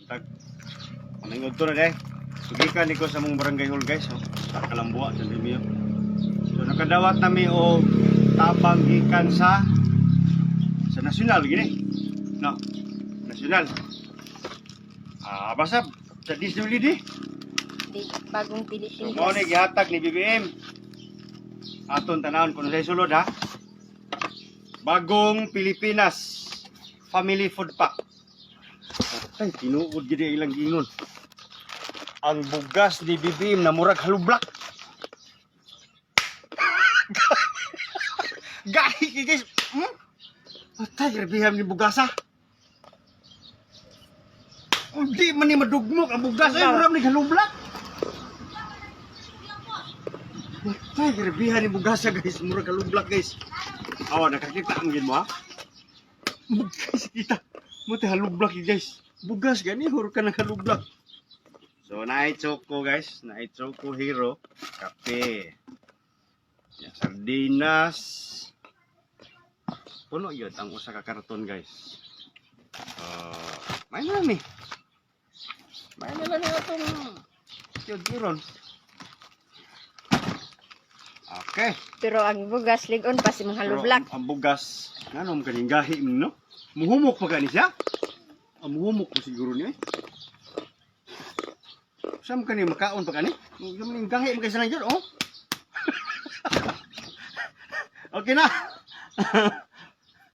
tag maningod to na day. Sugikan niko sa mong barangay hall guys, oh. Sa Kalamboa sa Limio. So nakadawat nami og tabang gikan sa nasyonal gini. No. Nasyonal. Basta sa Disney Di bagong so, Pilipinas. mo ni gihatag ni BBM. Aton tanawon kung sa sulod ha. Bagong Pilipinas Family Food Pack. Ay, tinuod gid ilang gingon. Ang bugas ni BBM na murag halublak. Gahi guys. Patay grabihan ni bugasa. Hindi man ni madugmok ang bugas ay murag ni halublak. Patay grabihan ni bugasa guys, murag halublak guys. Nakakita ang gin mo ha. Bugas kita. Mo te halublak guys. Bugas gani hur ka nang halublak. So, naay choco guys, naay choco hero, kape, sardinas, puno yun ang usa ka karton guys. May na lang ni. May na lang na itong yun turon. Okay. Pero ang bugas ligon pa si mga halublak. Ang bugas, nanom kaning gahi no? Muhumok pa gani siya? Ang muhumok po siguro niya eh. Saan ka niya makaon pa ka ni? Yung gahi mo kasi lang yun, oh. Okay na.